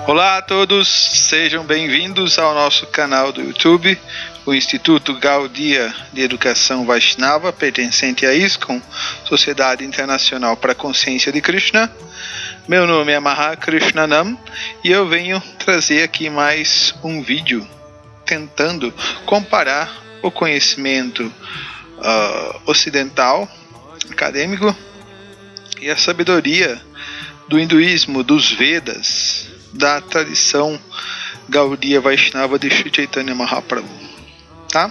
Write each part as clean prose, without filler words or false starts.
Olá a todos, sejam bem-vindos ao nosso canal do YouTube, o Instituto Gaudiya de Educação Vaishnava, pertencente à ISKCON, Sociedade Internacional para a Consciência de Krishna. Meu nome é Maha Krishnanam e eu venho trazer aqui mais um vídeo tentando comparar o conhecimento ocidental, acadêmico, e a sabedoria do hinduísmo, dos Vedas, da tradição Gaudiya Vaishnava de Sri Chaitanya Mahaprabhu, tá?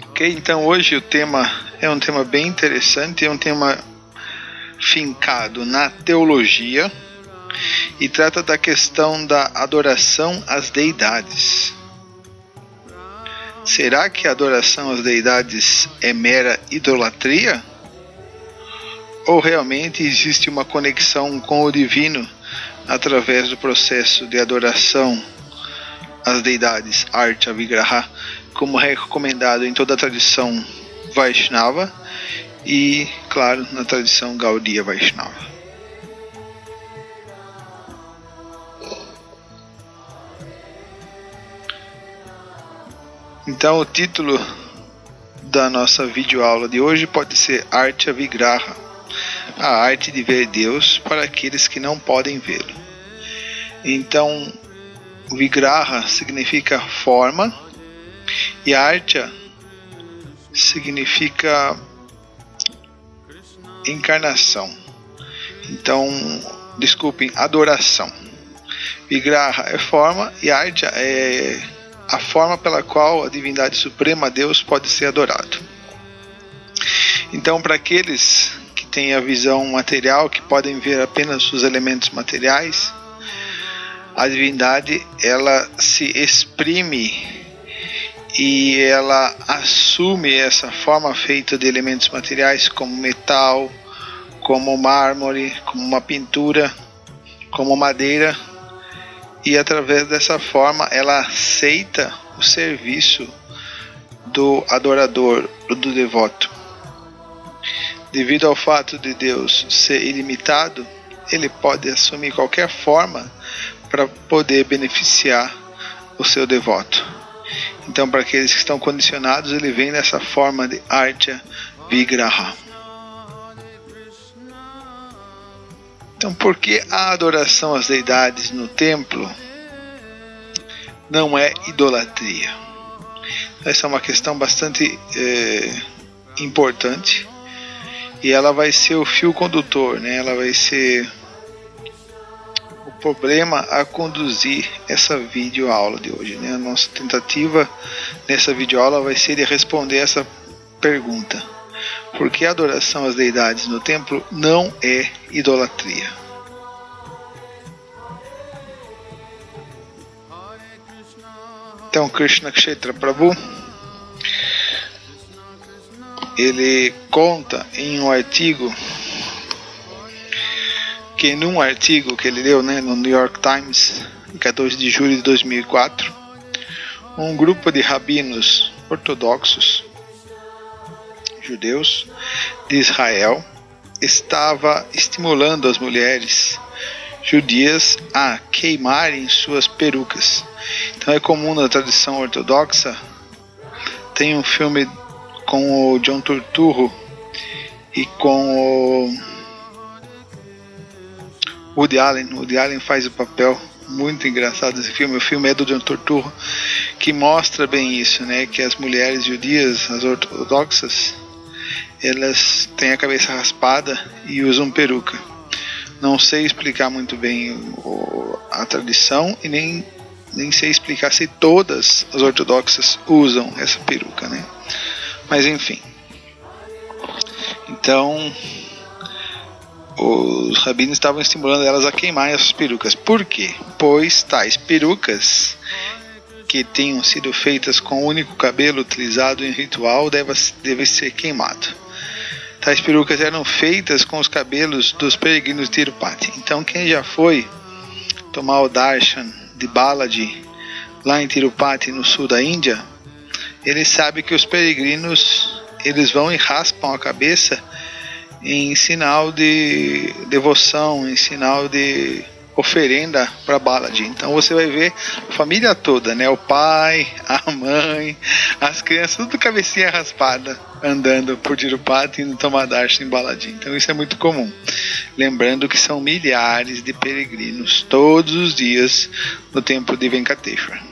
Ok, então hoje o tema é um tema bem interessante, é um tema fincado na teologia e trata da questão da adoração às deidades. Será que a adoração às deidades é mera idolatria? Ou realmente existe uma conexão com o divino através do processo de adoração às deidades, Archa Vigraha, como é recomendado em toda a tradição Vaishnava e, claro, na tradição Gaudiya Vaishnava. Então o título da nossa videoaula de hoje pode ser Archa Vigraha, a arte de ver Deus para aqueles que não podem vê-lo. Então, Vigraha significa forma e Archa significa encarnação. Então, desculpem, adoração. Vigraha é forma e Archa é a forma pela qual a divindade suprema, Deus, pode ser adorado. Então, para aqueles tem a visão material, que podem ver apenas os elementos materiais, a divindade ela se exprime e ela assume essa forma feita de elementos materiais como metal, como mármore, como uma pintura, como madeira, e através dessa forma ela aceita o serviço do adorador, do devoto. Devido ao fato de Deus ser ilimitado, ele pode assumir qualquer forma para poder beneficiar o seu devoto. Então, para aqueles que estão condicionados, ele vem nessa forma de Archa Vigraha. Então, por que a adoração às deidades no templo não é idolatria? Essa é uma questão bastante importante. E ela vai ser o fio condutor, né? Ela vai ser o problema a conduzir essa videoaula de hoje, né? A nossa tentativa nessa videoaula vai ser de responder essa pergunta: por que a adoração às deidades no templo não é idolatria? Então, Krishna Kshetra Prabhu, ele conta em um artigo, que num artigo que ele leu, né, no New York Times, em 14 de julho de 2004, um grupo de rabinos ortodoxos, judeus, de Israel, estava estimulando as mulheres judias a queimarem suas perucas. Então é comum na tradição ortodoxa, tem um filme com o John Turturro e com o Woody Allen. O Woody Allen faz o papel muito engraçado desse filme. O filme é do John Turturro, que mostra bem isso, né? Que as mulheres judias, as ortodoxas, elas têm a cabeça raspada e usam peruca. Não sei explicar muito bem a tradição e nem sei explicar se todas as ortodoxas usam essa peruca, né? Mas enfim, então os rabinos estavam estimulando elas a queimar essas perucas. Por quê? Pois tais perucas que tenham sido feitas com o único cabelo utilizado em ritual deve ser queimado. Tais perucas eram feitas com os cabelos dos peregrinos de Tirupati. Então quem já foi tomar o darshan de Balaji lá em Tirupati, no sul da Índia, ele sabe que os peregrinos, eles vão e raspam a cabeça em sinal de devoção, em sinal de oferenda para Balaji. Então você vai ver a família toda, né? O pai, a mãe, as crianças, tudo cabecinha raspada, andando por Tirupati e indo tomar darshan em Balaji. Então isso é muito comum. Lembrando que são milhares de peregrinos todos os dias no templo de Venkateshwar,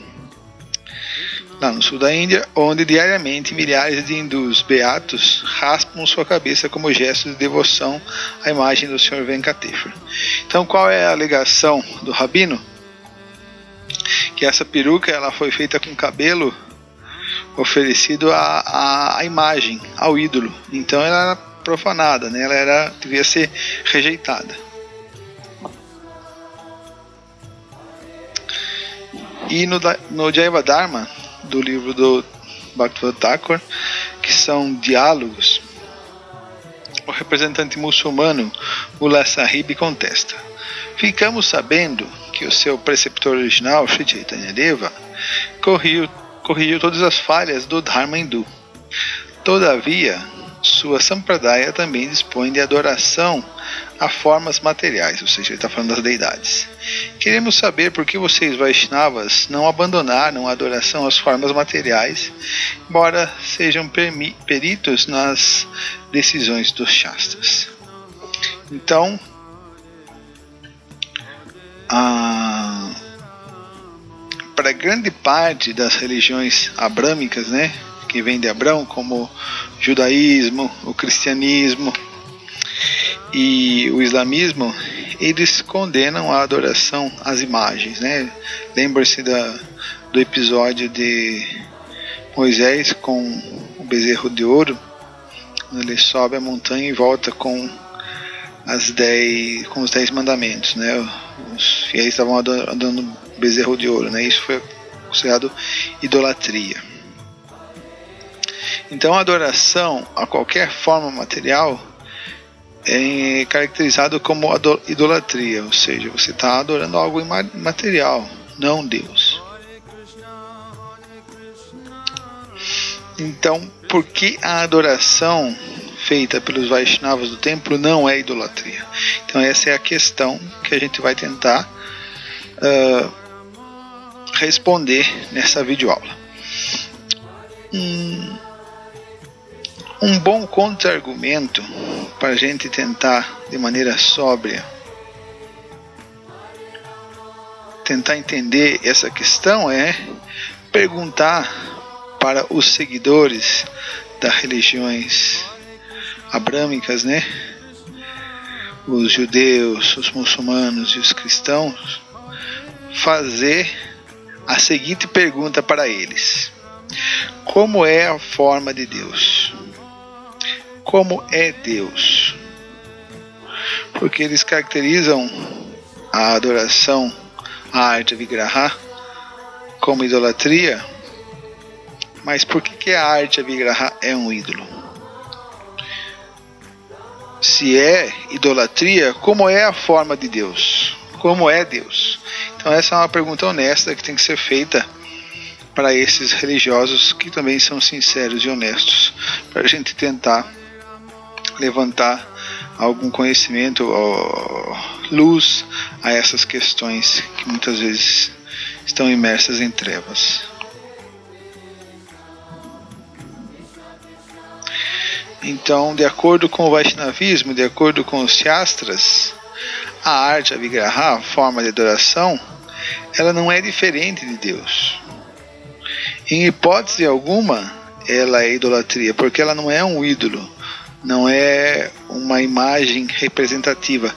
lá no sul da Índia, onde diariamente milhares de hindus beatos raspam sua cabeça como gesto de devoção à imagem do Sr. Venkateshwar. Então, qual é a alegação do rabino? Que essa peruca ela foi feita com cabelo oferecido à imagem, ao ídolo. Então ela era profanada, né? Ela devia ser rejeitada. E no Jaiva Dharma, do livro do Bhaktivinoda Thakur, que são diálogos, o representante muçulmano Mullah Sahib contesta: ficamos sabendo que o seu preceptor original, Sri Chaitanya Deva, corrigiu todas as falhas do Dharma hindu. Todavia, sua Sampradaya também dispõe de adoração a formas materiais, ou seja, ele está falando das deidades. Queremos saber por que vocês Vaishnavas não abandonaram a adoração às formas materiais, embora sejam peritos nas decisões dos Shastras. Então, para grande parte das religiões abrâmicas, né, que vem de Abrão, como o judaísmo, o cristianismo e o islamismo, eles condenam a adoração às imagens, né? Lembra-se do episódio de Moisés com o bezerro de ouro, quando ele sobe a montanha e volta com os 10 mandamentos, né? Os fiéis estavam adorando o bezerro de ouro, né? Isso foi considerado idolatria. Então a adoração a qualquer forma material é caracterizado como idolatria, ou seja, você está adorando algo imaterial, não Deus. Então, por que a adoração feita pelos Vaishnavas do templo não é idolatria? Então essa é a questão que a gente vai tentar responder nessa videoaula. Um bom contra-argumento para a gente tentar, de maneira sóbria, tentar entender essa questão é perguntar para os seguidores das religiões abrâmicas, né? Os judeus, os muçulmanos e os cristãos, fazer a seguinte pergunta para eles: como é a forma de Deus? Como é Deus? Porque eles caracterizam a adoração à Arja Vigraha como idolatria, mas por que a Arja Vigraha é um ídolo? Se é idolatria, como é a forma de Deus? Como é Deus? Então essa é uma pergunta honesta que tem que ser feita para esses religiosos que também são sinceros e honestos, para a gente tentar levantar algum conhecimento ou luz a essas questões que muitas vezes estão imersas em trevas. Então, de acordo com o Vaishnavismo, de acordo com os Shastras, a Arja Vigraha, a forma de adoração, ela não é diferente de Deus. Em hipótese alguma, ela é idolatria, porque ela não é um ídolo, não é uma imagem representativa.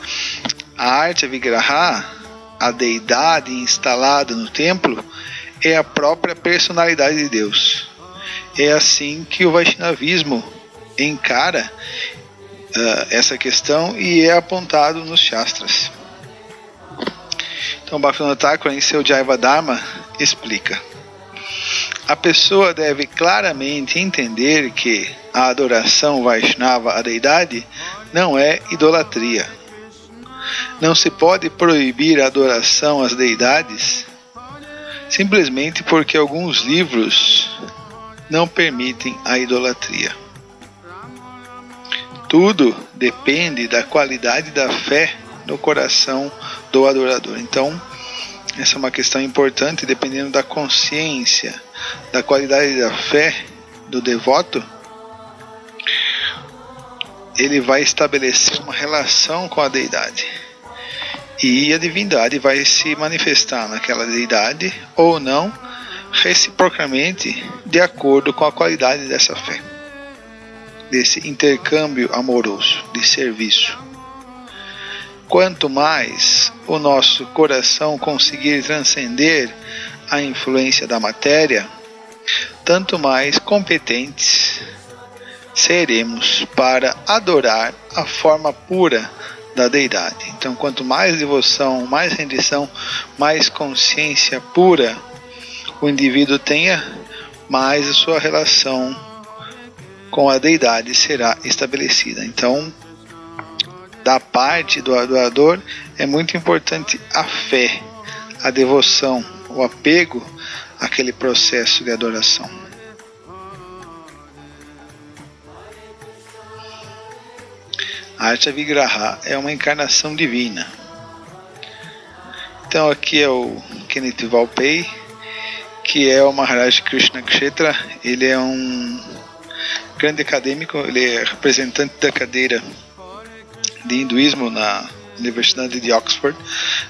A Arja Vigraha, a deidade instalada no templo, é a própria personalidade de Deus. É assim que o Vaishnavismo encara essa questão e é apontado nos Shastras. Então Bhaktivinoda Thakur, em seu Jaiva Dharma, explica: a pessoa deve claramente entender que a adoração Vaishnava à deidade não é idolatria. Não se pode proibir a adoração às deidades simplesmente porque alguns livros não permitem a idolatria. Tudo depende da qualidade da fé no coração do adorador. Então, essa é uma questão importante, dependendo da consciência, da qualidade da fé do devoto, ele vai estabelecer uma relação com a deidade. E a divindade vai se manifestar naquela deidade ou não, reciprocamente, de acordo com a qualidade dessa fé, desse intercâmbio amoroso, de serviço. Quanto mais o nosso coração conseguir transcender a influência da matéria, tanto mais competentes seremos para adorar a forma pura da deidade. Então, quanto mais devoção, mais rendição, mais consciência pura o indivíduo tenha, mais a sua relação com a deidade será estabelecida. Então, da parte do adorador, é muito importante a fé, a devoção, o apego àquele processo de adoração. Archa Vigraha é uma encarnação divina. Então aqui é o Kenneth Valpey, que é o Maharaj Krishna Kshetra. Ele é um grande acadêmico, ele é representante da cadeira de hinduísmo na Universidade de Oxford,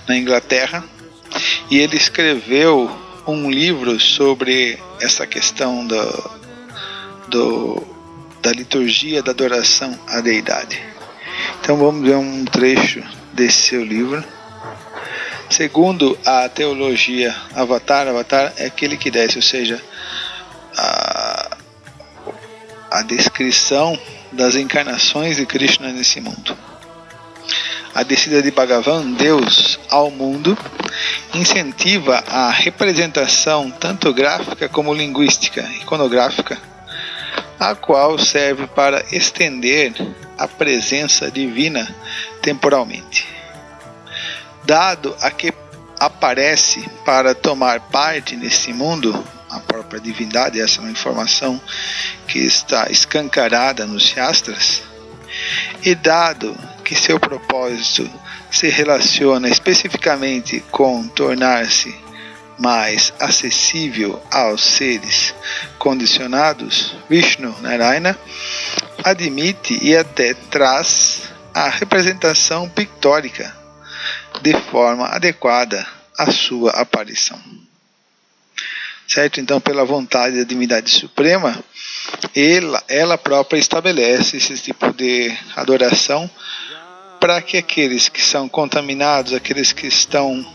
na Inglaterra, e ele escreveu um livro sobre essa questão da liturgia da adoração à deidade. Então vamos ver um trecho desse seu livro. Segundo a teologia Avatar é aquele que desce, ou seja, a descrição das encarnações de Krishna nesse mundo. A descida de Bhagavan, Deus, ao mundo, incentiva a representação tanto gráfica como linguística, iconográfica, a qual serve para estender a presença divina temporalmente. Dado a que aparece para tomar parte nesse mundo, a própria divindade, essa é uma informação que está escancarada nos Shastras, e dado que seu propósito se relaciona especificamente com tornar-se mais acessível aos seres condicionados, Vishnu Narayana admite e até traz a representação pictórica de forma adequada à sua aparição. Certo? Então, pela vontade da divindade suprema, ela própria estabelece esse tipo de adoração para que aqueles que são contaminados, aqueles que estão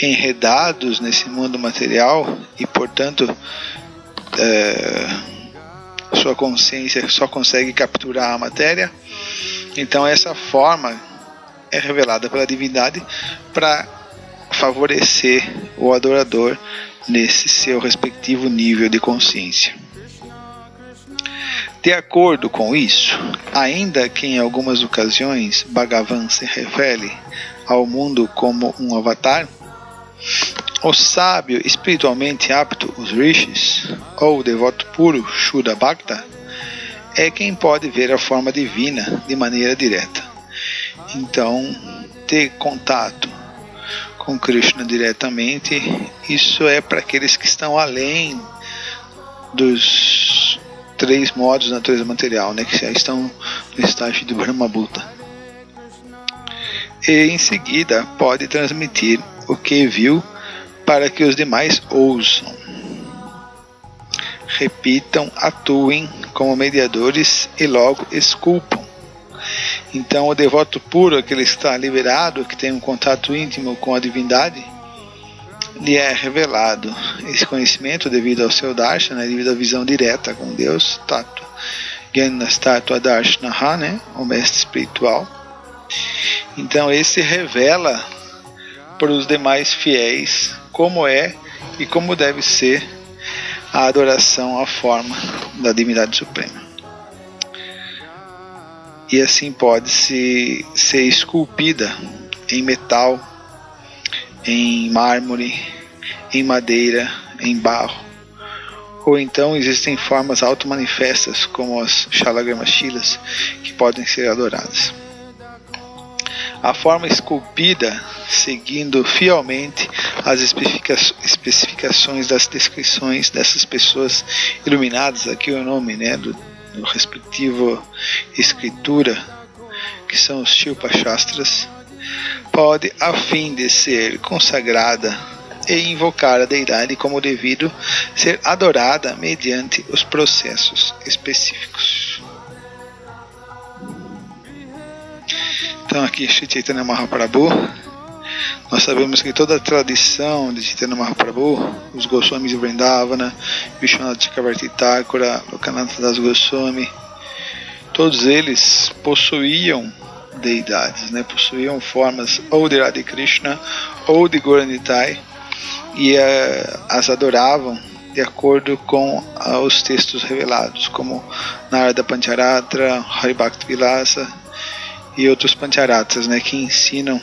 enredados nesse mundo material e, portanto, sua consciência só consegue capturar a matéria, então essa forma é revelada pela divindade para favorecer o adorador nesse seu respectivo nível de consciência. De acordo com isso, ainda que em algumas ocasiões Bhagavan se revele ao mundo como um avatar, o sábio espiritualmente apto, os rishis, ou o devoto puro, Shuddha Bhakta, é quem pode ver a forma divina de maneira direta. Então, ter contato com Krishna diretamente, isso é para aqueles que estão além dos 3 modos da natureza material, né, que já estão no estágio de Brahma-Bhuta. E em seguida pode transmitir o que viu para que os demais ouçam, repitam, atuem como mediadores e logo esculpam. Então o devoto puro, aquele que está liberado, que tem um contato íntimo com a divindade, lhe é revelado esse conhecimento devido ao seu darshana, devido à visão direta com Deus, Tattva, Gyanas Tattva Darshanaha, né, o mestre espiritual. Então esse revela para os demais fiéis como é e como deve ser a adoração à forma da divindade suprema. E assim pode ser esculpida em metal, em mármore, em madeira, em barro. Ou então existem formas automanifestas, como as Shalagrama Shilas, que podem ser adoradas. a forma esculpida, seguindo fielmente as especificações das descrições dessas pessoas iluminadas, aqui o nome, né, do respectivo escritura, que são os Shilpa Shastras, pode, a fim de ser consagrada e invocar a deidade como devido, ser adorada mediante os processos específicos. Então aqui Sri Chaitanya Mahaprabhu, nós sabemos que toda a tradição de Chaitanya Mahaprabhu, os Goswamis de Vrindavana, Vishwanath Chakravarti Thakura, Lokanatha Das Goswami, todos eles possuíam deidades, né? Possuíam formas ou de Radha Krishna ou de Gaura-Nitai, e as adoravam de acordo com os textos revelados, como Narada Pancharatra, Haribhakti Vilasa e outros Pancharatas, né, que ensinam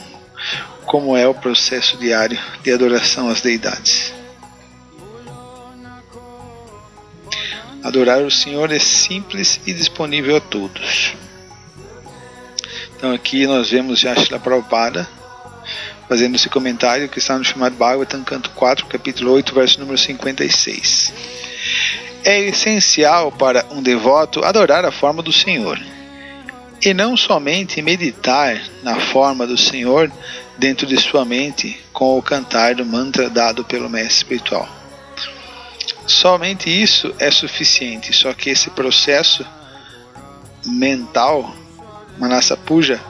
como é o processo diário de adoração às deidades. Adorar o Senhor é simples e disponível a todos. Então aqui nós vemos Srila Prabhupada fazendo esse comentário que está no Srimad Bhagavatam, canto 4, capítulo 8, verso número 56. É essencial para um devoto adorar a forma do Senhor, e não somente meditar na forma do Senhor dentro de sua mente com o cantar do mantra dado pelo mestre espiritual. Somente isso é suficiente, só que esse processo mental, Manasa Puja,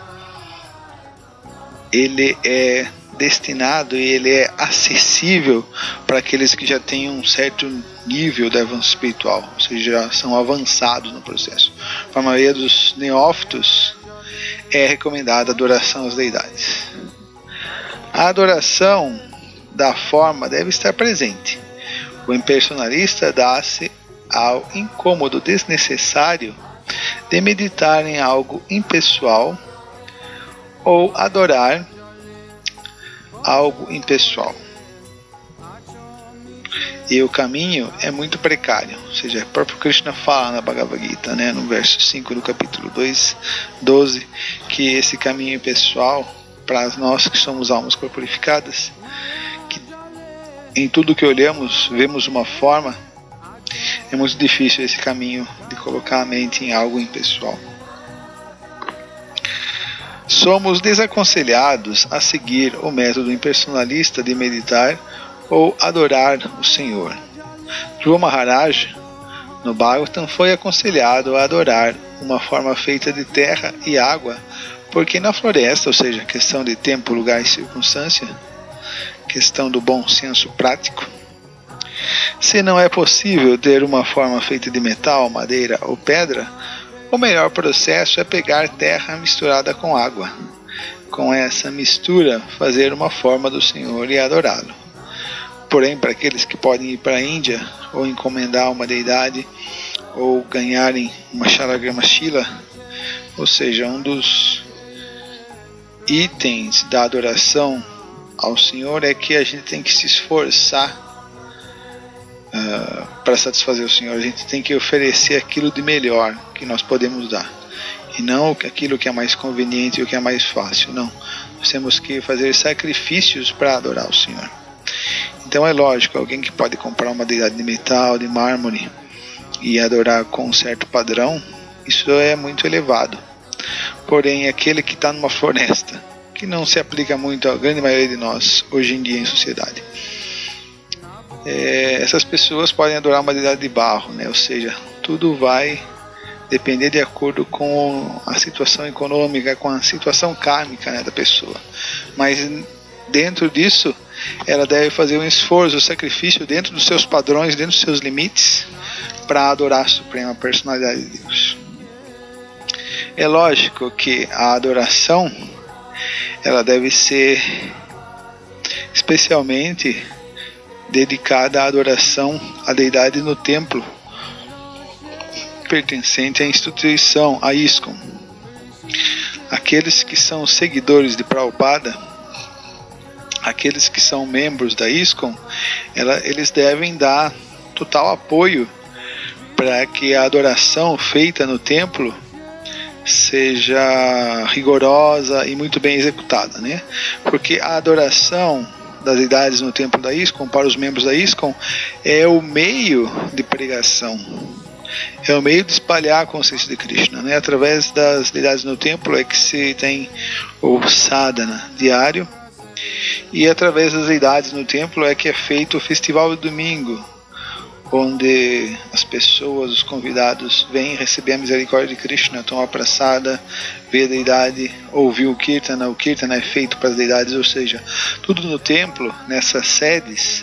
ele é destinado e ele é acessível para aqueles que já têm um certo nível de avanço espiritual, ou seja, já são avançados no processo. Para a maioria dos neófitos é recomendada a adoração às deidades. A adoração da forma deve estar presente. O impersonalista dá-se ao incômodo desnecessário de meditar em algo impessoal ou adorar algo impessoal. E o caminho é muito precário, ou seja, o próprio Krishna fala na Bhagavad Gita, né, no verso 5 do capítulo 12, que esse caminho impessoal, para nós que somos almas corporificadas, que em tudo que olhamos, vemos uma forma, é muito difícil esse caminho de colocar a mente em algo impessoal. Somos desaconselhados a seguir o método impersonalista de meditar ou adorar o Senhor. Dhruva Maharaj, no Bhagavatam, foi aconselhado a adorar uma forma feita de terra e água, porque na floresta, ou seja, questão de tempo, lugar e circunstância, questão do bom senso prático, se não é possível ter uma forma feita de metal, madeira ou pedra, o melhor processo é pegar terra misturada com água. Com essa mistura, fazer uma forma do Senhor e adorá-lo. Porém, para aqueles que podem ir para a Índia, ou encomendar uma deidade, ou ganharem uma Shalagrama Shila, ou seja, um dos itens da adoração ao Senhor é que a gente tem que se esforçar para satisfazer o Senhor. A gente tem que oferecer aquilo de melhor que nós podemos dar, e não aquilo que é mais conveniente e o que é mais fácil. Não, nós temos que fazer sacrifícios para adorar o Senhor. Então é lógico, alguém que pode comprar uma deidade de metal, de mármore e adorar com um certo padrão, isso é muito elevado. Porém, aquele que está numa floresta, que não se aplica muito à grande maioria de nós hoje em dia em sociedade, essas pessoas podem adorar uma deidade de barro, né? Ou seja, tudo vai depender de acordo com a situação econômica, com a situação kármica, né, da pessoa. Mas dentro disso, ela deve fazer um esforço, um sacrifício dentro dos seus padrões, dentro dos seus limites, para adorar a Suprema Personalidade de Deus. É lógico que a adoração, ela deve ser especialmente dedicada à adoração à deidade no templo pertencente à instituição, a ISKCON. Aqueles que são seguidores de Prabhupada, aqueles que são membros da ISKCON, eles devem dar total apoio para que a adoração feita no templo seja rigorosa e muito bem executada, né? Porque a adoração das deidades no templo da ISKCON, para os membros da ISKCON, é o meio de pregação, é o meio de espalhar a consciência de Krishna, né? Através das deidades no templo é que se tem o sadhana diário, e através das deidades no templo é que é feito o festival do domingo, onde as pessoas, os convidados, vêm receber a misericórdia de Krishna, tomar prasada, ver a deidade, ouvir o Kirtana. O Kirtana é feito para as deidades, ou seja, tudo no templo, nessas sedes,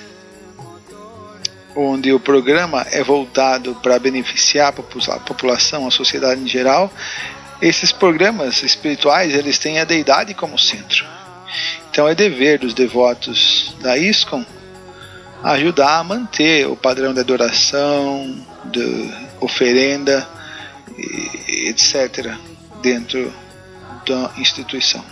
onde o programa é voltado para beneficiar a população, a sociedade em geral. Esses programas espirituais, eles têm a deidade como centro. Então é dever dos devotos da ISKCON ajudar a manter o padrão de adoração, de oferenda, etc., dentro da instituição.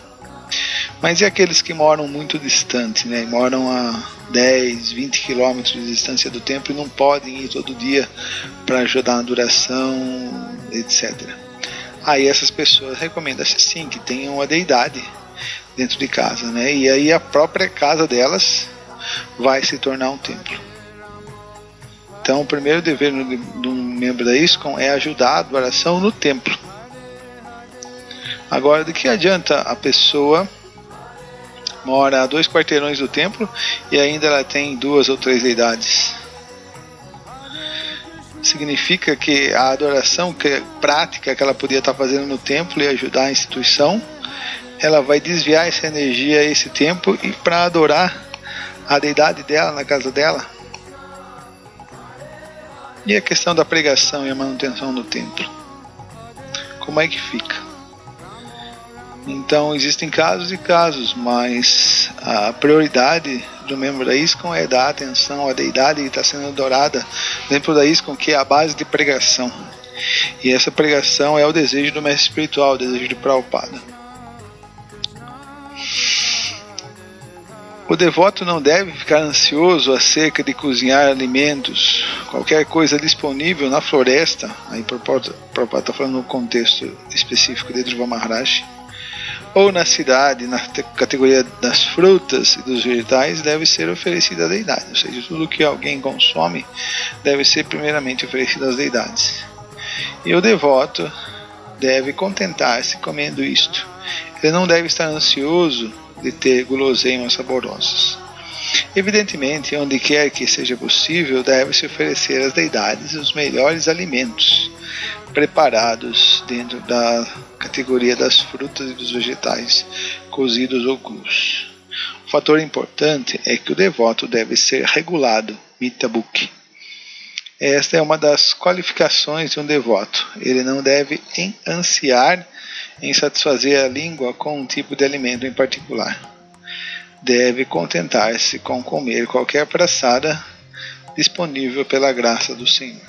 Mas e aqueles que moram muito distante, né? Moram a 10, 20 quilômetros de distância do templo e não podem ir todo dia para ajudar na adoração, etc. Aí essas pessoas recomendam-se sim que tenham uma deidade dentro de casa, né? E aí a própria casa delas vai se tornar um templo. Então o primeiro dever de um membro da ISKCON é ajudar a adoração no templo. Agora, de que adianta a pessoa mora a 2 quarteirões do templo e ainda ela tem 2 ou 3 deidades? Significa que a adoração prática que ela podia estar fazendo no templo e ajudar a instituição, ela vai desviar essa energia, esse tempo, e para adorar a deidade dela na casa dela. E a questão da pregação e a manutenção do templo, como é que fica? Então existem casos e casos, mas a prioridade do membro da ISKCON é dar atenção à deidade que está sendo adorada dentro da ISKCON, que é a base de pregação. E essa pregação é o desejo do mestre espiritual, o desejo de Prabhupada. O devoto não deve ficar ansioso acerca de cozinhar alimentos, qualquer coisa disponível na floresta. Aí Prabhupada está falando no contexto específico de Dhruva Maharaj, ou na cidade, na categoria das frutas e dos vegetais, deve ser oferecido à deidade. Ou seja, tudo que alguém consome deve ser primeiramente oferecido às deidades. E o devoto deve contentar-se comendo isto. Ele não deve estar ansioso de ter guloseimas saborosas. Evidentemente, onde quer que seja possível, deve-se oferecer às deidades os melhores alimentos, preparados dentro da categoria das frutas e dos vegetais, cozidos ou crus. O fator importante é que o devoto deve ser regulado, mitabuk. Esta é uma das qualificações de um devoto. Ele não deve ansiar em satisfazer a língua com um tipo de alimento em particular. Deve contentar-se com comer qualquer praçada disponível pela graça do Senhor.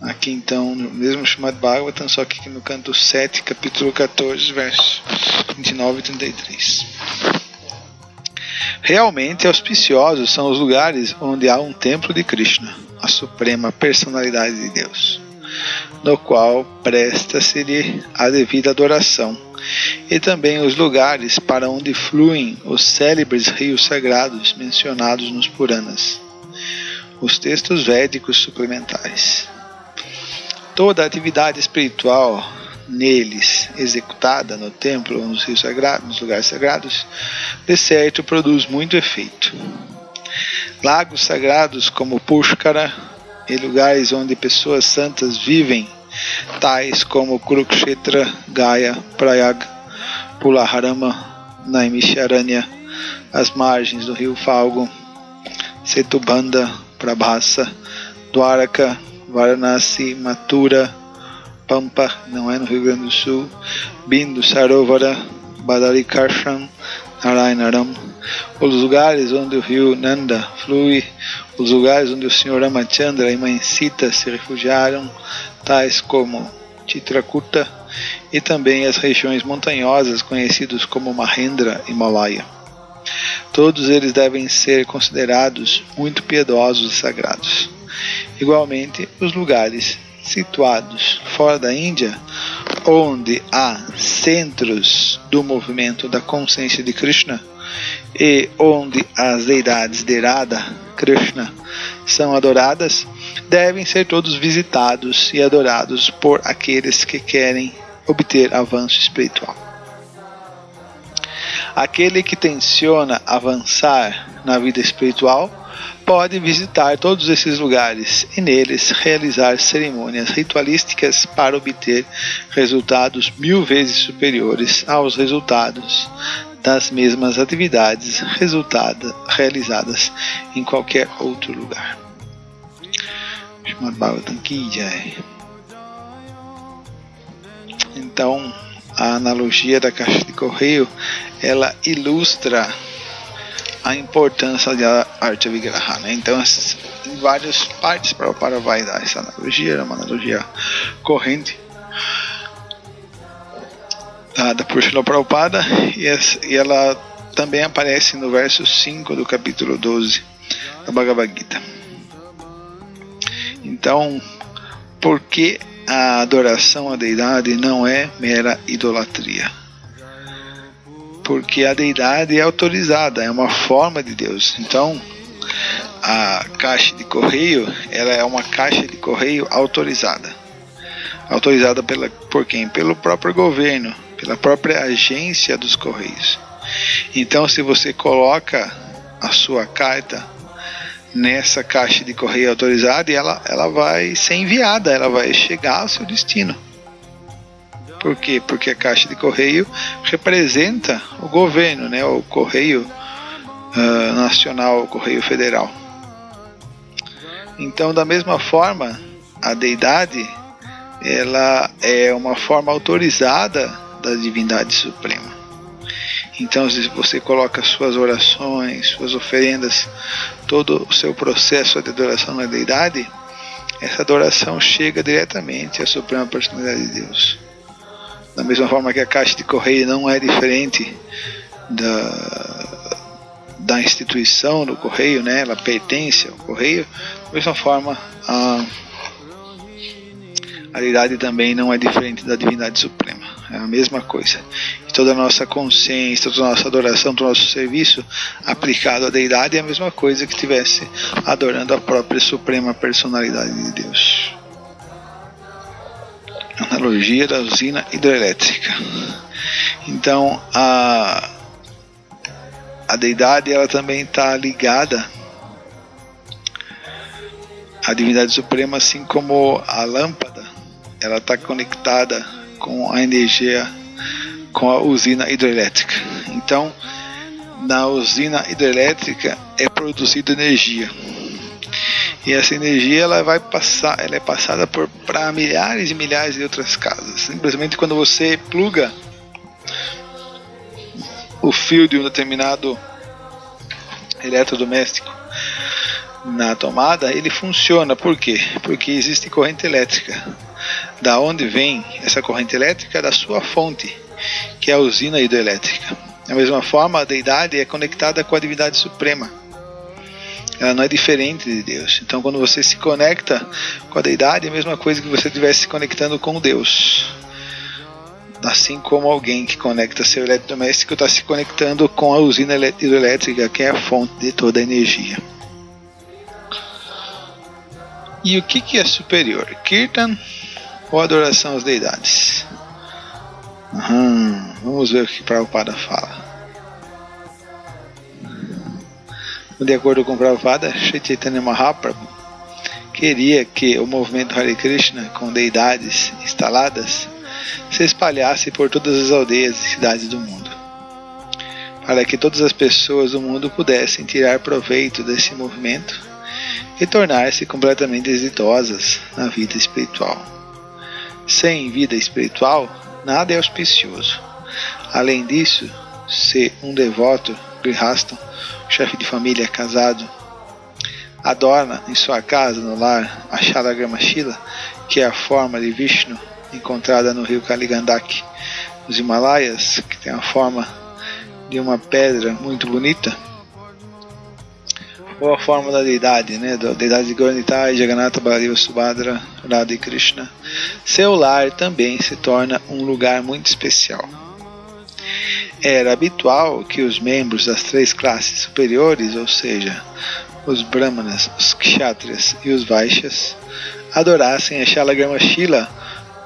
Aqui então, no mesmo Srimad Bhagavatam, só que aqui no canto 7, capítulo 14, versos 29 e 33. Realmente auspiciosos são os lugares onde há um templo de Krishna, a suprema personalidade de Deus, no qual presta-se-lhe a devida adoração, e também os lugares para onde fluem os célebres rios sagrados mencionados nos Puranas, os textos védicos suplementares. Toda a atividade espiritual neles executada no templo ou nos rios sagrados, nos lugares sagrados, de certo produz muito efeito. Lagos sagrados como Pushkara e lugares onde pessoas santas vivem, tais como Kurukshetra, Gaya, Prayag, Pulaharama, Naimisharanya, as margens do rio Falgu, Setubanda, Prabhasa, Dwaraka, Varanasi, Mathura, Pampa, não é no Rio Grande do Sul, Bindu Sarovara, Badalikarsham, Narainaram, os lugares onde o rio Nanda flui, os lugares onde o Senhor Ramachandra e Mãe Sita se refugiaram, tais como Chitrakuta, e também as regiões montanhosas conhecidas como Mahendra e Himalaya. Todos eles devem ser considerados muito piedosos e sagrados. Igualmente, os lugares situados fora da Índia, onde há centros do movimento da consciência de Krishna e onde as deidades de Radha, Krishna, são adoradas, devem ser todos visitados e adorados por aqueles que querem obter avanço espiritual. Aquele que tenciona avançar na vida espiritual pode visitar todos esses lugares e neles realizar cerimônias ritualísticas para obter resultados 1000 vezes superiores aos resultados das mesmas atividades realizadas em qualquer outro lugar. Então, a analogia da caixa de correio, ela ilustra a importância da Artha Vigraha, né? Então, em várias partes, Prabhupada vai dar essa analogia, é uma analogia corrente dada por Srila Prabhupada, e ela também aparece no verso 5 do capítulo 12 da Bhagavad Gita. Então, por que a adoração à deidade não é mera idolatria? Porque a deidade é autorizada, é uma forma de Deus. Então, a caixa de correio, ela é uma caixa de correio autorizada. Autorizada por quem? Pelo próprio governo, pela própria agência dos correios. Então, se você coloca a sua carta nessa caixa de correio autorizada, ela vai ser enviada, ela vai chegar ao seu destino. Por quê? Porque a caixa de correio representa o governo, né? O correio nacional, o correio federal. Então, da mesma forma, a deidade, ela é uma forma autorizada da divindade suprema. Então, se você coloca suas orações, suas oferendas, todo o seu processo de adoração na deidade, essa adoração chega diretamente à suprema personalidade de Deus. Da mesma forma que a caixa de correio não é diferente da instituição do correio, né? Ela pertence ao correio. Da mesma forma, a deidade também não é diferente da divindade suprema. É a mesma coisa. E toda a nossa consciência, toda a nossa adoração, todo o nosso serviço aplicado à deidade é a mesma coisa que estivesse adorando a própria suprema personalidade de Deus. Analogia da usina hidrelétrica. Então, a deidade, ela também está ligada à divindade suprema, assim como a lâmpada, ela está conectada com a energia, com a usina hidrelétrica. Então, na usina hidrelétrica é produzida energia. E essa energia ela é passada para milhares e milhares de outras casas. Simplesmente quando você pluga o fio de um determinado eletrodoméstico na tomada, ele funciona. Por quê? Porque existe corrente elétrica. Da onde vem essa corrente elétrica? Da sua fonte, que é a usina hidrelétrica. Da mesma forma, a deidade é conectada com a divindade suprema. Ela não é diferente de Deus. Então, quando você se conecta com a deidade, é a mesma coisa que você estivesse se conectando com Deus. Assim como alguém que conecta seu eletrodoméstico está se conectando com a usina hidrelétrica, que é a fonte de toda a energia. E o que é superior? Kirtan ou adoração às deidades? Vamos ver o que Prabhupada fala. De acordo com Prabhupada, Sri Chaitanya Mahaprabhu queria que o movimento Hare Krishna, com deidades instaladas, se espalhasse por todas as aldeias e cidades do mundo, para que todas as pessoas do mundo pudessem tirar proveito desse movimento e tornar-se completamente exitosas na vida espiritual. Sem vida espiritual, nada é auspicioso. Além disso, se um devoto, grihasta, chefe de família casado, adorna em sua casa, no lar, a Shalagramashila, que é a forma de Vishnu encontrada no rio Kaligandaki, nos Himalaias, que tem a forma de uma pedra muito bonita, ou a forma da deidade, né, da deidade de Gauranitai, Jagannatha, Baladev, Subhadra, Radha e Krishna, seu lar também se torna um lugar muito especial. Era habitual que os membros das 3 classes superiores, ou seja, os Brahmanas, os Kshatriyas e os Vaishyas, adorassem a Shalagrama Shila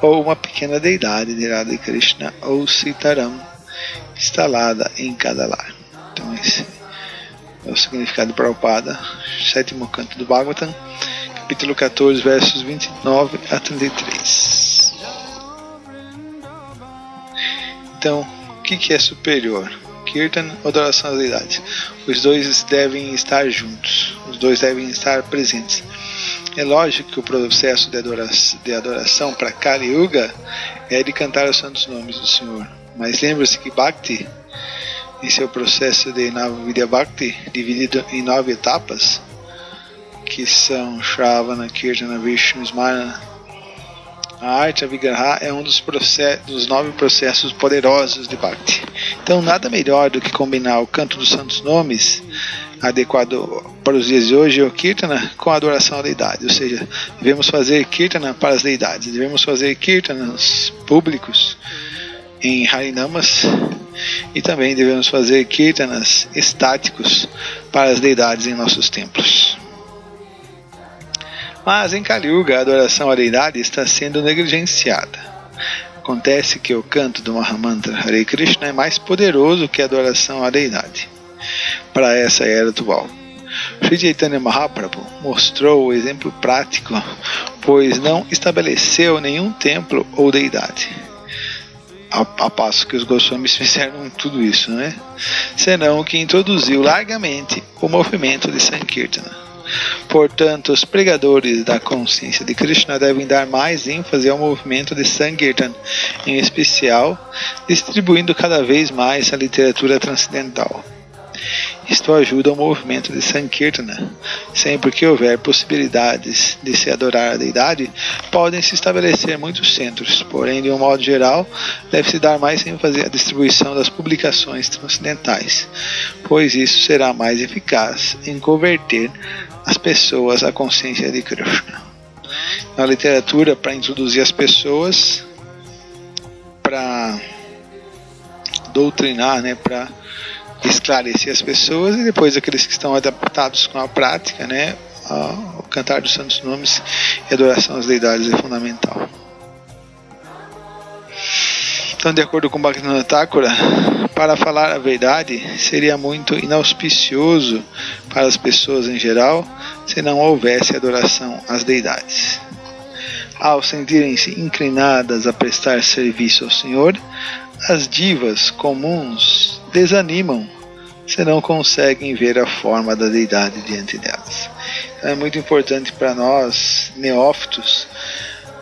ou uma pequena deidade de Radha e Krishna ou Sitaram, instalada em cada lar. Então esse é o significado de Prabhupada, 7º canto do Bhagavatam, capítulo 14, versos 29 a 33. Então, o que é superior? Kirtan ou adoração às deidades? Os dois devem estar juntos, os dois devem estar presentes. É lógico que o processo de adoração para Kali Yuga é de cantar os santos nomes do Senhor. Mas lembre-se que Bhakti, em seu processo de Navavidya Bhakti, dividido em 9 etapas, que são Shravana, Kirtana, Vishnu, Smarana, a arte, a Vigraha, é um dos 9 processos poderosos de Bhakti. Então nada melhor do que combinar o canto dos santos nomes, adequado para os dias de hoje, o Kirtana, com a adoração à deidade. Ou seja, devemos fazer Kirtana para as deidades, devemos fazer Kirtanas públicos em Harinamas, e também devemos fazer Kirtanas estáticos para as deidades em nossos templos. Mas em Kali Yuga, a adoração à deidade está sendo negligenciada. Acontece que o canto do Mahamantra Hare Krishna é mais poderoso que a adoração à deidade para essa era atual. Sri Chaitanya Mahaprabhu mostrou o exemplo prático, pois não estabeleceu nenhum templo ou deidade, a passo que os Goswamis fizeram tudo isso, né? Senão que introduziu largamente o movimento de Sankirtana. Portanto, os pregadores da consciência de Krishna devem dar mais ênfase ao movimento de Sankirtan, em especial, distribuindo cada vez mais a literatura transcendental. Isto ajuda o movimento de Sankirtana. Sempre que houver possibilidades de se adorar a deidade, podem se estabelecer muitos centros, porém, de um modo geral, deve-se dar mais ênfase à distribuição das publicações transcendentais, pois isso será mais eficaz em converter as pessoas à consciência de Krishna. A literatura para introduzir as pessoas, para doutrinar, né, para esclarecer as pessoas, e depois aqueles que estão adaptados com a prática, né, o cantar dos santos nomes e adoração às deidades é fundamental. Então, de acordo com Bhaktivinoda Thakura, para falar a verdade, seria muito inauspicioso para as pessoas em geral se não houvesse adoração às deidades. Ao sentirem-se inclinadas a prestar serviço ao Senhor, as divas comuns desanimam se não conseguem ver a forma da deidade diante delas. Então é muito importante para nós, neófitos,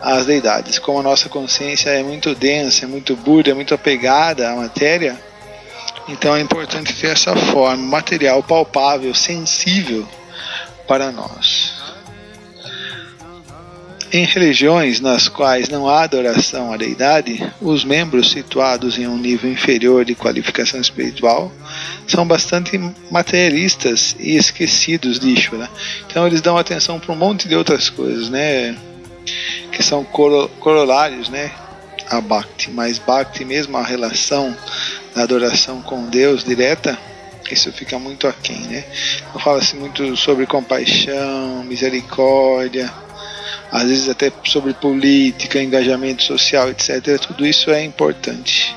as deidades. Como a nossa consciência é muito densa, é muito burda, é muito apegada à matéria, então é importante ter essa forma material, palpável, sensível para nós. Em religiões nas quais não há adoração à deidade, os membros situados em um nível inferior de qualificação espiritual são bastante materialistas e esquecidos de Ishvara. Então eles dão atenção para um monte de outras coisas, né, que são corolários, né, a Bhakti. Mas Bhakti mesmo, a relação da adoração com Deus direta, isso fica muito aquém, né? Não fala-se muito sobre compaixão, misericórdia, às vezes até sobre política, engajamento social, etc. Tudo isso é importante,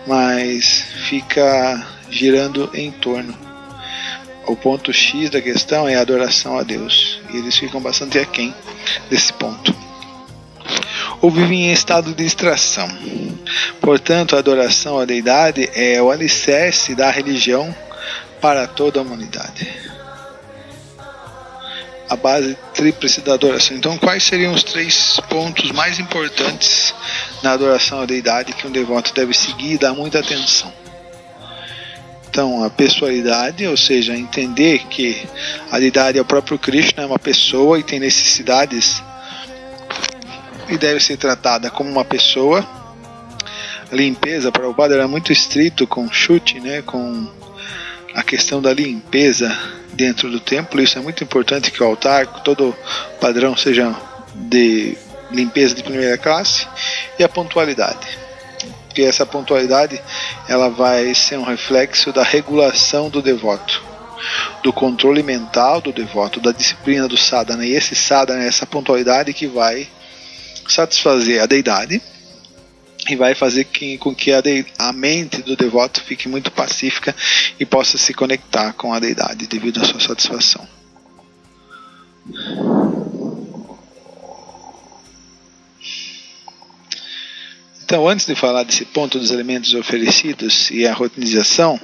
mas fica girando em torno. O ponto X da questão é a adoração a Deus, e eles ficam bastante aquém desse ponto. Ou vivem em estado de distração. Portanto, a adoração à deidade é o alicerce da religião para toda a humanidade. A base tríplice da adoração. Então, quais seriam os 3 pontos mais importantes na adoração à deidade que um devoto deve seguir e dar muita atenção? Então, a pessoalidade, ou seja, entender que a deidade é o próprio Krishna, é uma pessoa e tem necessidades e deve ser tratada como uma pessoa. A limpeza, para o Prabhupada era muito estrito com Shuchi, né, com a questão da limpeza dentro do templo. Isso é muito importante, que o altar, todo padrão seja de limpeza de primeira classe, e a pontualidade, porque essa pontualidade ela vai ser um reflexo da regulação do devoto, do controle mental do devoto, da disciplina do sadhana, e esse sadhana é essa pontualidade que vai satisfazer a deidade e vai fazer com que a mente do devoto fique muito pacífica e possa se conectar com a deidade devido à sua satisfação. Então, antes de falar desse ponto dos elementos oferecidos e a rotinização,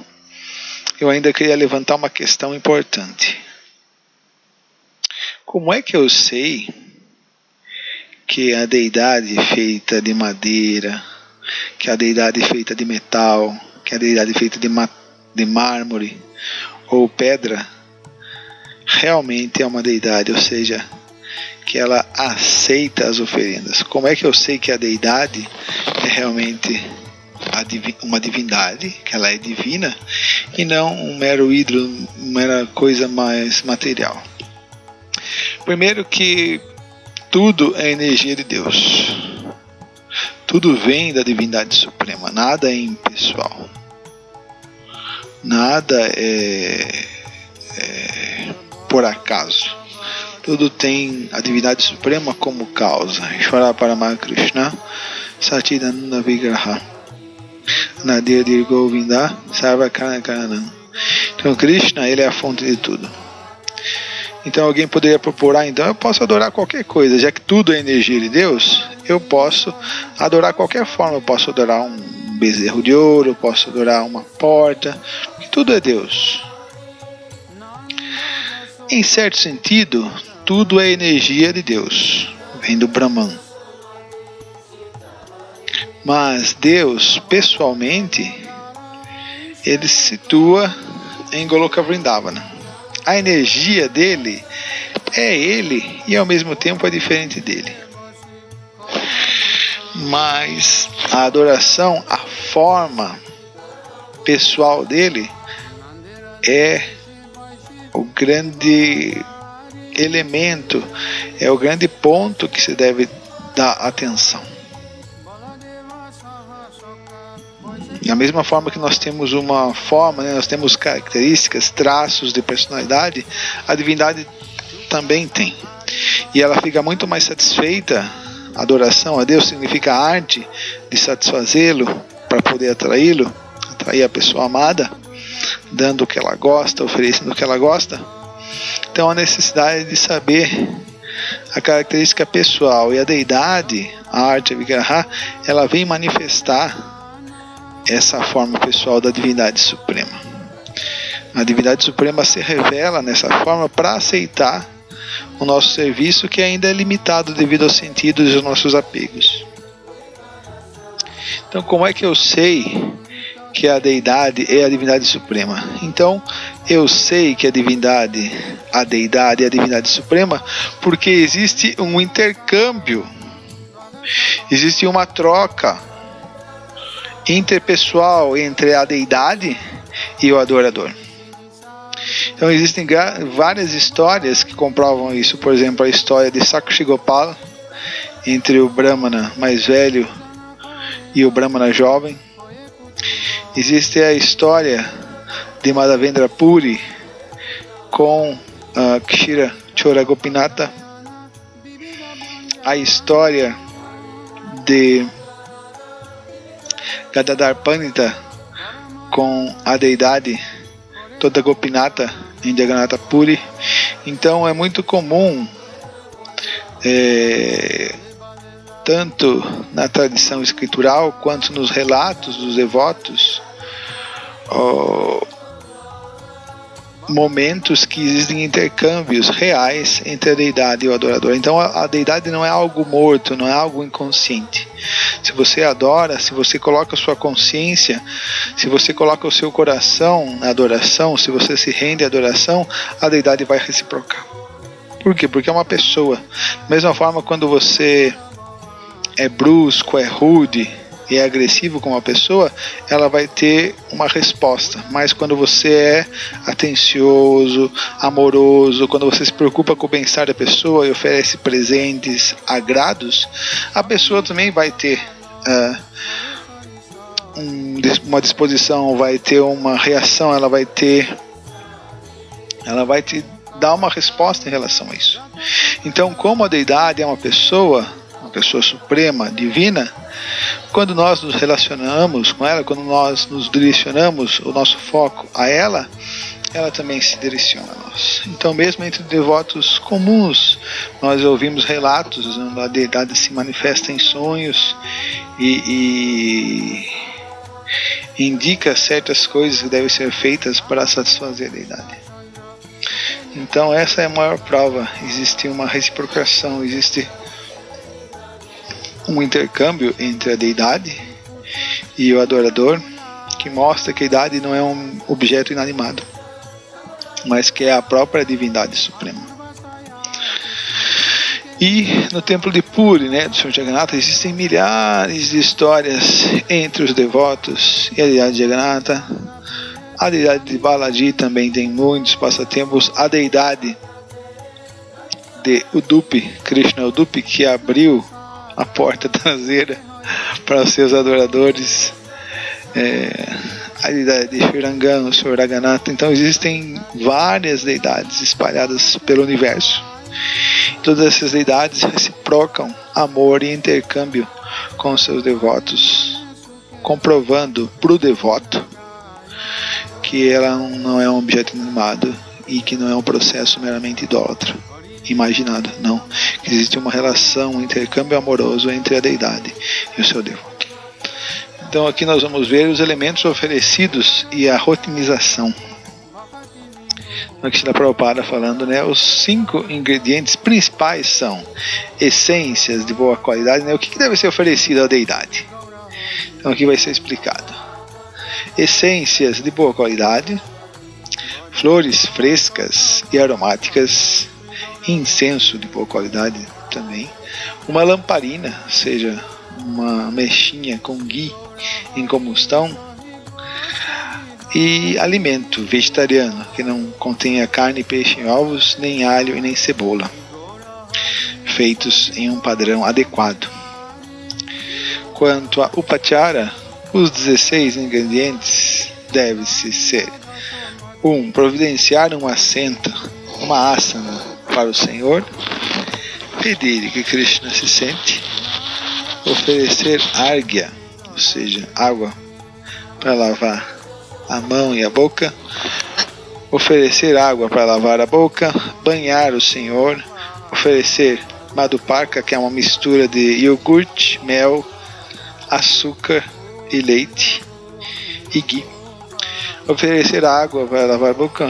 eu ainda queria levantar uma questão importante. Como é que eu sei que a deidade feita de madeira, que a deidade feita de metal, que a deidade feita de mármore ou pedra realmente é uma deidade, ou seja, que ela aceita as oferendas? Como é que eu sei que a deidade é realmente uma divindade, que ela é divina, e não um mero ídolo, uma mera coisa mais material? Primeiro, que tudo é energia de Deus. Tudo vem da divindade suprema, nada é impessoal. Nada é por acaso. Tudo tem a divindade suprema como causa. Ishvara Parama Krishna Satchidananda Vigraha Nadir Dir Govinda Sarva Karana Karanam. Então Krishna, ele é a fonte de tudo. Então alguém poderia propor, então eu posso adorar qualquer coisa, já que tudo é energia de Deus, eu posso adorar qualquer forma. Eu posso adorar um bezerro de ouro, eu posso adorar uma porta, porque tudo é Deus. Em certo sentido, tudo é energia de Deus, vem do Brahman. Mas Deus, pessoalmente, ele se situa em Goloka Vrindavana. A energia dele é ele e ao mesmo tempo é diferente dele. Mas a adoração, a forma pessoal dele é o grande elemento, é o grande ponto que se deve dar atenção. Da mesma forma que nós temos uma forma, nós temos características, traços de personalidade, a divindade também tem. E ela fica muito mais satisfeita. A adoração a Deus significa a arte de satisfazê-lo para poder atraí-lo, atrair a pessoa amada, dando o que ela gosta, oferecendo o que ela gosta. Então a necessidade de saber a característica pessoal, e a deidade, a arte, a Vigraha, ela vem manifestar essa forma pessoal da divindade suprema. A divindade suprema se revela nessa forma para aceitar o nosso serviço, que ainda é limitado devido aos sentidos e aos nossos apegos. Então, como é que eu sei que a deidade é a divindade suprema? Então, eu sei que a deidade é a divindade suprema porque existe um intercâmbio, existe uma troca interpessoal entre a deidade e o adorador. Então existem várias histórias que comprovam isso. Por exemplo, a história de Sakshi Gopal entre o Brahmana mais velho e o Brahmana jovem. Existe a história de Madhavendra Puri com Kshira Chora Gopinata. A história de Gadadhar Pandita com a deidade toda Gopinata em Jagannatha Puri. Então é muito comum, tanto na tradição escritural quanto nos relatos dos devotos, momentos que existem intercâmbios reais entre a deidade e o adorador. Então a deidade não é algo morto, não é algo inconsciente. Se você adora, se você coloca a sua consciência, se você coloca o seu coração na adoração, se você se rende à adoração, a deidade vai reciprocar. Por quê? Porque é uma pessoa. Da mesma forma, quando você é brusco, é rude, e é agressivo com uma pessoa, ela vai ter uma resposta. Mas quando você é atencioso, amoroso, quando você se preocupa com o bem-estar da pessoa e oferece presentes, agrados, a pessoa também vai ter uma disposição, vai ter uma reação, ela vai te dar uma resposta em relação a isso. Então, como a deidade é uma pessoa suprema, divina, quando nós nos relacionamos com ela, quando nós nos direcionamos o nosso foco a ela, ela também se direciona a nós. Então, mesmo entre devotos comuns, nós ouvimos relatos onde a deidade se manifesta em sonhos e indica certas coisas que devem ser feitas para satisfazer a deidade. Então essa é a maior prova. Existe uma reciprocação, existe um intercâmbio entre a deidade e o adorador, que mostra que a deidade não é um objeto inanimado, mas que é a própria divindade suprema. E no templo de Puri, do Senhor Jagannatha, existem milhares de histórias entre os devotos e a deidade Jagannatha. A deidade de Balaji também tem muitos passatempos. A deidade de Udupi, Krishna Udupi, que abriu a porta traseira para os seus adoradores. A deidade de Shirangam, o Senhor Jagannatha. Então existem várias deidades espalhadas pelo universo. Todas essas deidades reciprocam amor e intercâmbio com seus devotos, comprovando para o devoto que ela não é um objeto inanimado e que não é um processo meramente idólatra, imaginado, não. Que existe uma relação, um intercâmbio amoroso entre a deidade e o seu devoto. Então aqui nós vamos ver os elementos oferecidos e a rotinização. Aqui está Prabhupada falando, os 5 ingredientes principais são essências de boa qualidade. O que deve ser oferecido à deidade? Então aqui vai ser explicado. Essências de boa qualidade, flores frescas e aromáticas, incenso de boa qualidade também, uma lamparina, ou seja, uma mechinha com ghee em combustão, e alimento vegetariano, que não contenha carne, peixe, ovos, nem alho e nem cebola, feitos em um padrão adequado. Quanto a upachara, os 16 ingredientes devem-se ser: 1. Providenciar um assento, uma asana para o Senhor, pedir que Krishna se sente, oferecer arghya, ou seja, água para lavar a mão e a boca, oferecer água para lavar a boca, banhar o Senhor, oferecer madhuparka, que é uma mistura de iogurte, mel, açúcar e leite e ghee, oferecer água para lavar a boca,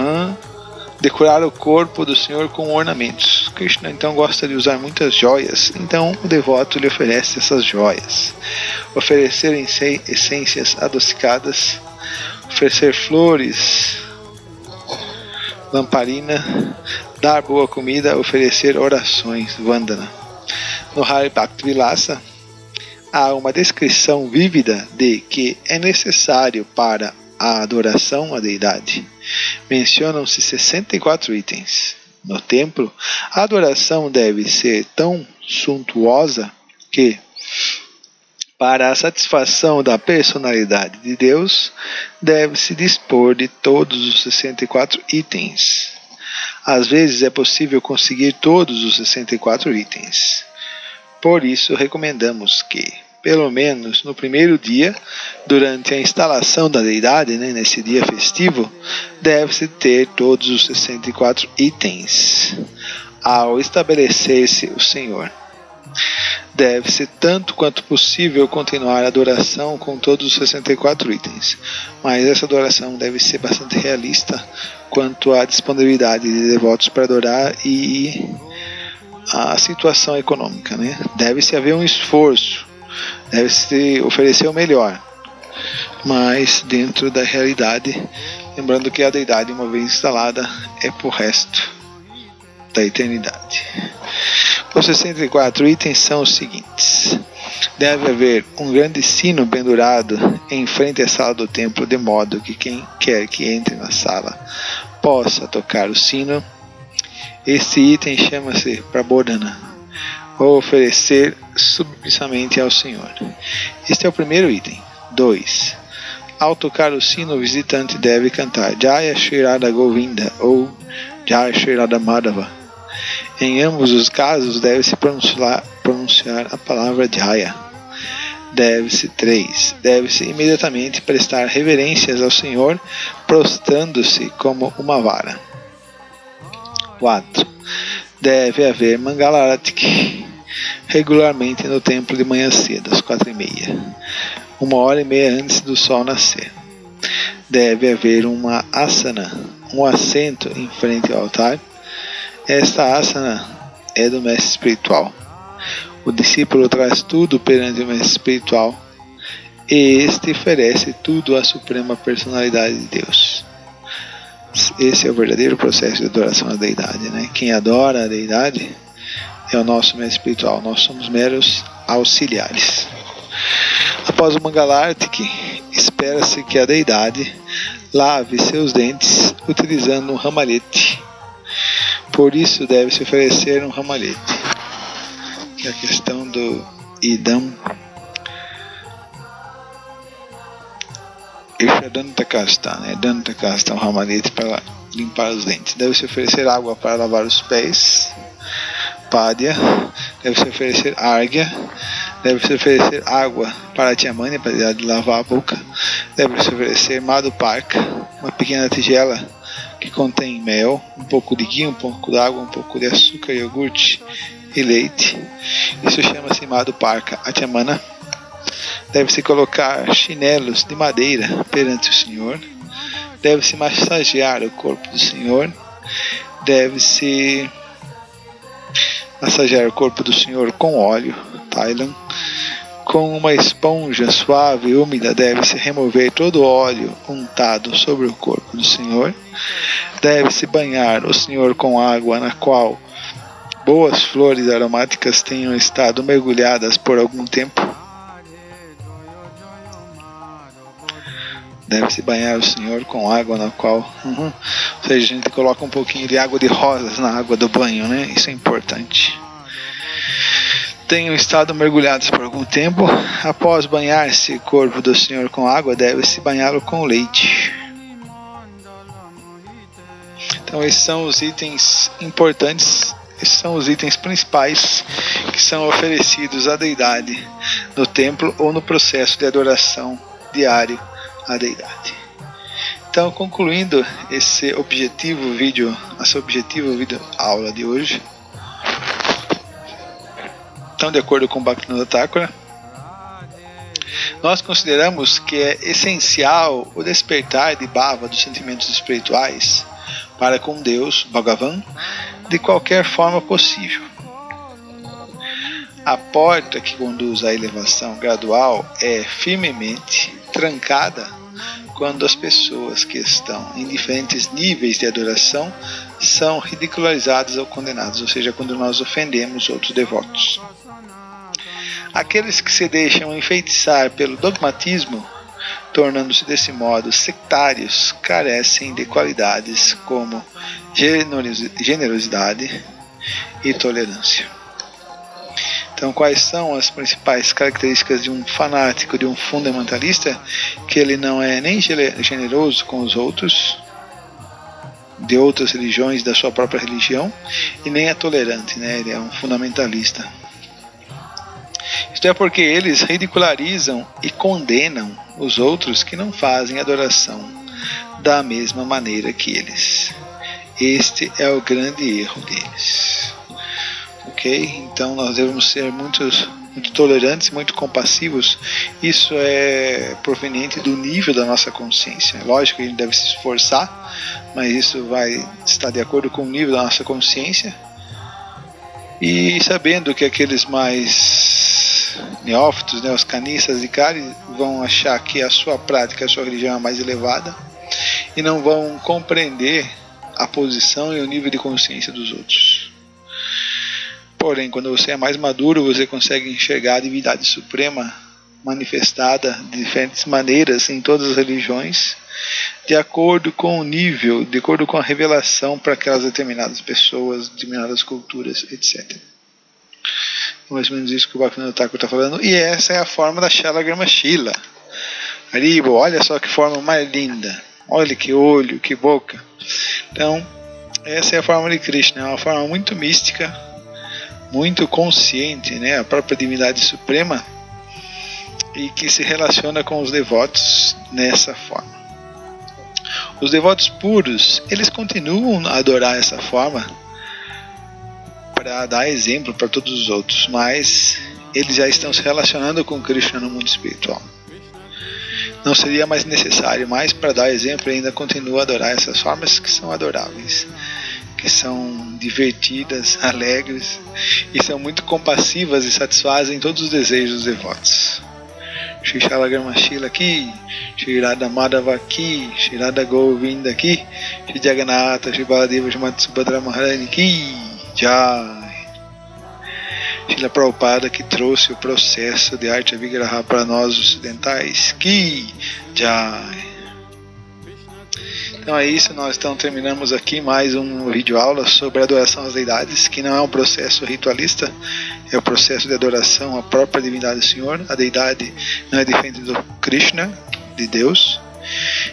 decorar o corpo do Senhor com ornamentos. Krishna então gosta de usar muitas joias, então o devoto lhe oferece essas joias, oferecer essências adocicadas, oferecer flores, lamparina, dar boa comida, oferecer orações, vandana. No Hari Bhakti Vilasa há uma descrição vívida de que é necessário para a adoração à deidade. Mencionam-se 64 itens. No templo, a adoração deve ser tão suntuosa que, para a satisfação da personalidade de Deus, deve-se dispor de todos os 64 itens. Às vezes é possível conseguir todos os 64 itens. Por isso, recomendamos que, pelo menos no primeiro dia, durante a instalação da deidade, nesse dia festivo, deve-se ter todos os 64 itens. Ao estabelecer-se o Senhor, deve-se tanto quanto possível continuar a adoração com todos os 64 itens, mas essa adoração deve ser bastante realista quanto à disponibilidade de devotos para adorar e a situação econômica. Deve-se haver um esforço, deve-se oferecer o melhor, mas dentro da realidade, lembrando que a deidade, uma vez instalada, é para o resto da eternidade. Os 64 itens são os seguintes. Deve haver um grande sino pendurado em frente à sala do templo, de modo que quem quer que entre na sala possa tocar o sino. Este item chama-se Prabodhana, ou oferecer submissamente ao Senhor. Este é o primeiro item. 2. Ao tocar o sino, o visitante deve cantar Jaya Shri Radha Govinda ou Jaya Shri Radha Madhava. Em ambos os casos, deve-se pronunciar a palavra Jaya. Deve-se imediatamente prestar reverências ao Senhor, prostrando-se como uma vara. 4. Deve haver Mangalarati regularmente no templo de manhã cedo, às 4h30, 1h30 antes do sol nascer. Deve haver uma asana, um assento em frente ao altar. Esta asana é do mestre espiritual. O discípulo traz tudo perante o mestre espiritual e este oferece tudo à suprema personalidade de Deus. Esse é o verdadeiro processo de adoração à deidade, né? Quem adora a deidade é o nosso mestre espiritual. Nós somos meros auxiliares. Após o Mangalarti, espera-se que a deidade lave seus dentes utilizando um ramalhete. Por isso deve-se oferecer um ramalhete. Que é a questão do idam Dantakasta, né? Dantakasta é um ramalhete para limpar os dentes. Deve-se oferecer água para lavar os pés. Padya. Deve-se oferecer Argya. Deve-se oferecer água para a Tiamani, para de lavar a boca. Deve-se oferecer Madhuparka, uma pequena tigela que contém mel, um pouco de ghee, um pouco de água, um pouco de açúcar, iogurte e leite. Isso chama-se Madhuparka. A Tiamana. Deve-se colocar chinelos de madeira perante o Senhor. Deve-se massagear o corpo do Senhor. Deve-se massagear o corpo do Senhor com óleo, Thailand. Com uma esponja suave e úmida, deve-se remover todo o óleo untado sobre o corpo do Senhor. Deve-se banhar o Senhor com água na qual boas flores aromáticas tenham estado mergulhadas por algum tempo. Deve-se banhar o Senhor com água na qual... Ou seja, a gente coloca um pouquinho de água de rosas na água do banho, né? Isso é importante. Tenham estado mergulhados por algum tempo. Após banhar-se o corpo do Senhor com água, deve-se banhá-lo com leite. Então esses são os itens importantes. Esses são os itens principais que são oferecidos à deidade no templo ou no processo de adoração diário à deidade. Então, concluindo essa objetivo vídeo aula de hoje. Então, de acordo com Bhaktivinoda Thakura, nós consideramos que é essencial o despertar de bhava dos sentimentos espirituais para com Deus, Bhagavan, de qualquer forma possível. A porta que conduz à elevação gradual é firmemente trancada quando as pessoas que estão em diferentes níveis de adoração são ridicularizadas ou condenadas, ou seja, quando nós ofendemos outros devotos. Aqueles que se deixam enfeitiçar pelo dogmatismo, tornando-se desse modo sectários, carecem de qualidades como generosidade e tolerância. Então, quais são as principais características de um fanático, de um fundamentalista? Que ele não é nem generoso com os outros, de outras religiões, da sua própria religião, e nem é tolerante, né? Ele é um fundamentalista. Isto é porque eles ridicularizam e condenam os outros que não fazem adoração da mesma maneira que eles. Este é o grande erro deles. Ok? Então nós devemos ser muito tolerantes, muito compassivos. Isso é proveniente do nível da nossa consciência. Lógico que a gente deve se esforçar, mas isso vai estar de acordo com o nível da nossa consciência. E sabendo que aqueles mais neófitos, né, os canistas e caris, vão achar que a sua prática, a sua religião é mais elevada e não vão compreender a posição e o nível de consciência dos outros. Porém, quando você é mais maduro, você consegue enxergar a divindade suprema manifestada de diferentes maneiras em todas as religiões, de acordo com o nível, de acordo com a revelação para aquelas determinadas pessoas, determinadas culturas, etc. Mais ou menos isso que o Bhaktivinoda Thakur está falando. E essa é a forma da Shalagrama Shila. Haribo, olha só que forma mais linda. Olha que olho, que boca. Então, essa é a forma de Krishna. É uma forma muito mística, muito consciente, né? A própria divindade suprema, e que se relaciona com os devotos nessa forma. Os devotos puros, eles continuam a adorar essa forma para dar exemplo para todos os outros, mas eles já estão se relacionando com Krishna no mundo espiritual. Não seria mais necessário, mas para dar exemplo ainda continua a adorar essas formas que são adoráveis, que são divertidas, alegres e são muito compassivas e satisfazem todos os desejos dos devotos. Shri Shalagrama Shila aqui, Shri Radha Madhava aqui, Shri Radha Govinda aqui, Shri Jagannatha, Shri Baladeva, Shri Mata Subhadra Maharani aqui, Jai. Srila Prabhupada, que trouxe o processo de arte Vigraha para nós ocidentais, que Jai. Então é isso, nós então terminamos aqui mais um vídeo aula sobre a adoração às deidades, que não é um processo ritualista, é o processo de adoração à própria divindade do Senhor. A deidade não é diferente do Krishna, de Deus.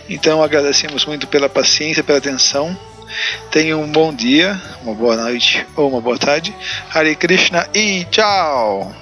Então agradecemos muito pela paciência, pela atenção. Tenham um bom dia, uma boa noite ou uma boa tarde. Hare Krishna e tchau!